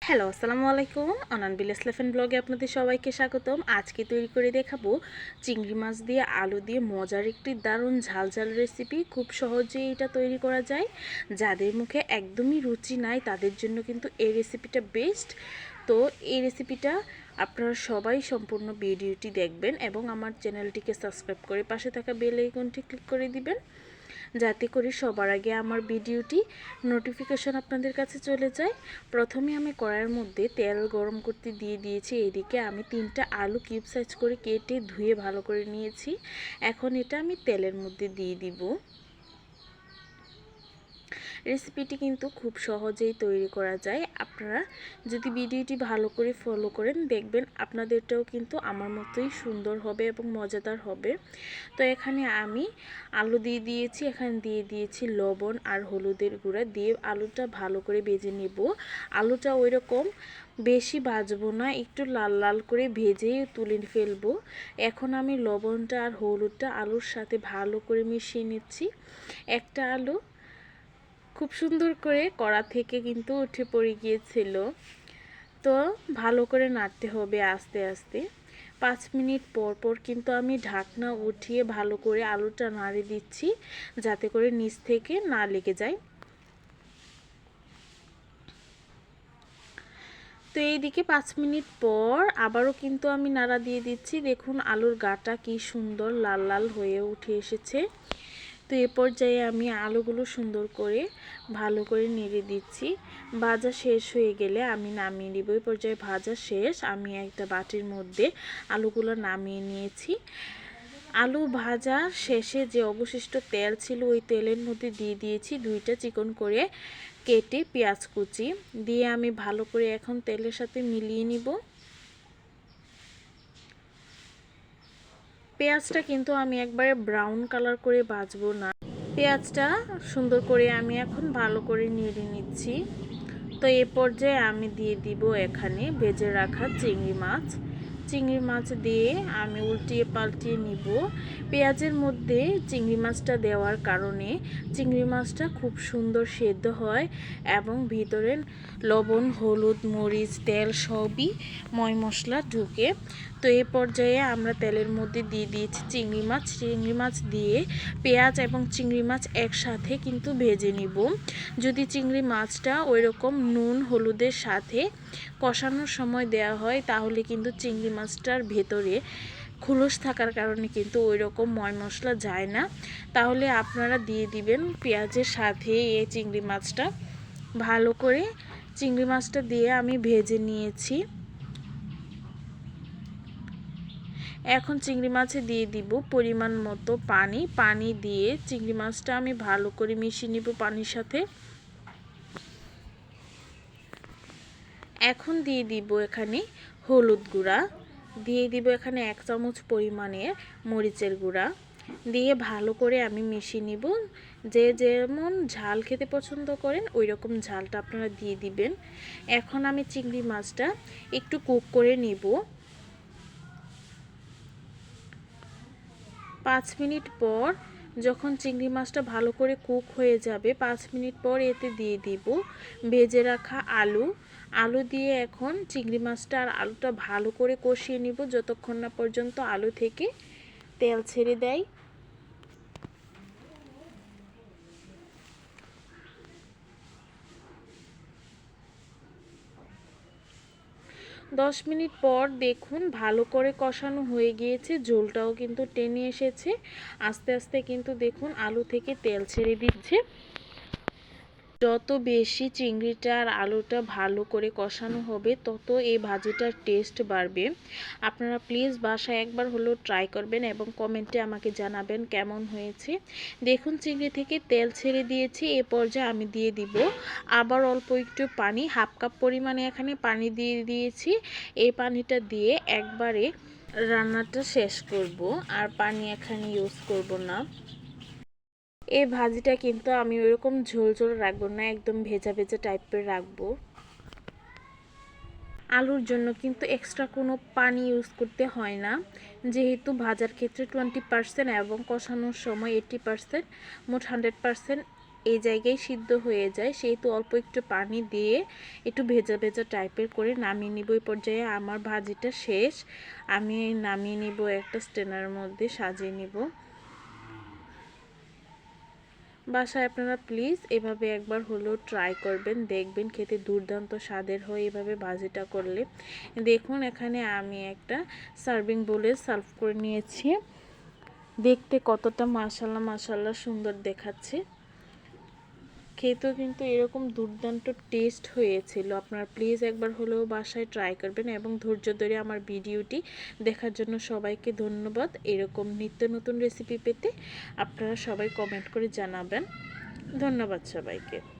Hello, আসসালামু আলাইকুম। অনান বিলাস লেফেন ব্লগে আপনাদের সবাইকে স্বাগতম। আজকে তৈরি করে দেখাবো চিংড়ি মাছ দিয়ে আলু দিয়ে মজার একটি দারুণ ঝাল রেসিপি। খুব সহজেই এটা তৈরি করা যায়। যাদের মুখে একদমই রুচি নাই তাদের জন্য কিন্তু এই রেসিপিটা বেস্ট। তো এই রেসিপিটা আপনারা সবাই সম্পূর্ণ ভিডিওটি দেখবেন এবং আমার চ্যানেলটিকে সাবস্ক্রাইব করে পাশে থাকা বেল আইকনটি ক্লিক করে দিবেন, যাতে করে সবার আগে আমার ভিডিওটি নোটিফিকেশন আপনাদের কাছে চলে যায়। প্রথমে আমি কড়াইয়ের মধ্যে তেল গরম করতে দিয়ে দিয়েছি। এদিকে আমি 3টা আলু কিউব সাইজ করে কেটে ধুয়ে ভালো করে নিয়েছি। এখন এটা আমি তেলের মধ্যে দিয়ে দিব। রেসিপিটি কিন্তু খুব সহজেই তৈরি করা যায়। আপনারা যদি ভিডিওটি ভালো করে ফলো করেন দেখবেন আপনাদেরটাও কিন্তু আমার মতোই সুন্দর হবে এবং মজাদার হবে। তো এখানে আমি আলু দিয়ে দিয়েছি, এখানে দিয়ে দিয়েছি লবণ আর হলুদের গুঁড়া দিয়ে আলুটা ভালো করে ভেজে নেব। আলুটা ওইরকম বেশি ভাজবো না, একটু লাল লাল করে ভেজেই তুলে ফেলবো। এখন আমি লবণটা আর হলুদটা আলুর সাথে ভালো করে মিশিয়ে নিচ্ছি। একটা আলু খুব সুন্দর করে কড়া থেকে কিন্তু উঠে পড়ে গিয়েছিল। তো ভালো করে নাড়তে হবে আস্তে আস্তে। 5 মিনিট পর পর কিন্তু আমি ঢাকনা উঠিয়ে ভালো করে আলুটা নাড়ে দিচ্ছি, যাতে করে নিচ থেকে না লেগে যায়। তো এইদিকে 5 মিনিট পর আবারও কিন্তু আমি নাড়া দিয়ে দিচ্ছি। দেখুন আলুর গাটা কি সুন্দর লাল লাল হয়ে উঠে এসেছে। তো এ পর্যায়ে আমি আলুগুলো সুন্দর করে ভালো করে নেড়ে দিচ্ছি। ভাজা শেষ হয়ে গেলে আমি নামিয়ে নিব। এই পর্যায়ে ভাজা শেষ, আমি একটা বাটির মধ্যে আলুগুলো নামিয়ে নিয়েছি। আলু ভাজা শেষে যে অবশিষ্ট তেল ছিল ওই তেলের মধ্যে দিয়ে দিয়েছি 2টা চিকন করে কেটে পেঁয়াজ কুচি দিয়ে আমি ভালো করে এখন তেলের সাথে মিলিয়ে নিব। পেঁয়াজটা কিন্তু আমি একবারে ব্রাউন কালার করে ভাজবো না। পেঁয়াজটা সুন্দর করে আমি এখন ভালো করে নেড়ে নিচ্ছি। তো এ পর্যায়ে আমি দিয়ে দিব এখানে ভেজে রাখা চিংড়ি মাছ দিয়ে আমি উল্টিয়ে পাল্টিয়ে নিব। পেঁয়াজের মধ্যে চিংড়ি মাছটা দেওয়ার কারণে চিংড়ি মাছটা খুব সুন্দর সেদ্ধ হয় এবং ভিতরে লবণ হলুদ মরিচ তেল সবই ময় মশলা ঢুকে। তো এই পর্যায়ে আমরা তেলের মধ্যে দিয়ে দিয়েছি চিংড়ি মাছ দিয়ে পেঁয়াজ এবং চিংড়ি মাছ একসাথে কিন্তু ভেজে নিব। যদি চিংড়ি মাছটা ওইরকম নুন হলুদের সাথে কষানোর সময় দেওয়া হয় তাহলে কিন্তু চিংড়ি মাছটার ভেতরে খোলস থাকার কারণে কিন্তু ওই রকম ময় মশলা যায় না। তাহলে আপনারা দিয়ে দিবেন পেঁয়াজের সাথে এই চিংড়ি মাছটা। ভালো করে চিংড়ি মাছটা দিয়ে আমি ভেজে নিয়েছি। এখন চিংড়ি মাছে দিয়ে দিব পরিমাণ মতো পানি দিয়ে চিংড়ি মাছটা আমি ভালো করে মিশিয়ে নিব পানির সাথে। এখন দিয়ে দিব এখানে হলুদ গুঁড়া, দিয়ে দিব এখানে 1 চামচ পরিমাণের মরিচের গুঁড়া দিয়ে ভালো করে আমি মিশিয়ে নিব। যে যেমন ঝাল খেতে পছন্দ করেন ওই রকম ঝালটা আপনারা দিয়ে দিবেন। এখন আমি চিংড়ি মাছটা একটু কুক করে নিব। 5 মিনিট পর যখন চিংড়ি মাছটা ভালো করে কুক হয়ে যাবে 5 মিনিট পর এতে দিয়ে দিব ভেজে রাখা আলু দিয়ে এখন চিংড়ি মাছটা আর আলুটা ভালো করে কষিয়ে নিব যতক্ষণ না পর্যন্ত আলু থেকে তেল ছেড়ে দেয়। 10 মিনিট পর দেখুন ভালো করে কষানো হয়ে গিয়েছে, ঝোলটাও কিন্তু টেনে এসেছে। আস্তে আস্তে কিন্তু দেখুন আলু থেকে তেল ছেড়ে দিচ্ছে। যত বেশি চিংড়িটা আর আলুটা ভালো করে কষানো হবে তত এই ভাজিটার টেস্ট বাড়বে। আপনারা প্লিজ বাসায় একবার হলেও ট্রাই করবেন এবং কমেন্টে আমাকে জানাবেন কেমন হয়েছে। দেখুন চিংড়ি থেকে তেল ছেড়ে দিয়েছি। এ পর্যায়ে আমি দিয়ে দিব আবার অল্প একটু পানি, 1/2 কাপ পরিমাণে এখানে পানি দিয়ে দিয়েছি। এই পানিটা দিয়ে একবারে রান্নাটা শেষ করব, আর পানি এখানে ইউজ করব না। এই ভাজিটা কিন্তু আমি ওইরকম ঝোল ঝোল রাখবো না, একদম ভেজা ভেজা টাইপের রাখবো। আলুর জন্য কিন্তু এক্সট্রা কোনো পানি ইউজ করতে হয় না, যেহেতু ভাজার ক্ষেত্রে 20% এবং কষানোর সময় 80%, মোট 100% এই জায়গায় সিদ্ধ হয়ে যায়, সেহেতু অল্প একটু পানি দিয়ে একটু ভেজা ভেজা টাইপের করে নামিয়ে নিব। এই পর্যায়ে আমার ভাজিটা শেষ, আমি নামিয়ে নিব, একটা স্ট্রেনারের মধ্যে সাজিয়ে নিব। বাসায় আপনারা প্লিজ এভাবে একবার হলেও ট্রাই করবেন, দেখবেন খেতে দুর্দান্ত স্বাদের হয় এভাবে ভাজিটা করলে। দেখুন এখানে আমি একটা সার্ভিং বোলে সার্ভ করে নিয়েছি। দেখতে কতটা মাশাআল্লাহ মাশাআল্লাহ সুন্দর দেখাচ্ছে, খেতেও কিন্তু এরকম দুর্দান্ত টেস্ট হয়েছিল। আপনারা প্লিজ একবার হলেও বাসায় ট্রাই করবেন এবং ধৈর্য ধরে আমার ভিডিওটি দেখার জন্য সবাইকে ধন্যবাদ। এরকম নিত্য নতুন রেসিপি পেতে আপনারা সবাই কমেন্ট করে জানাবেন। ধন্যবাদ সবাইকে।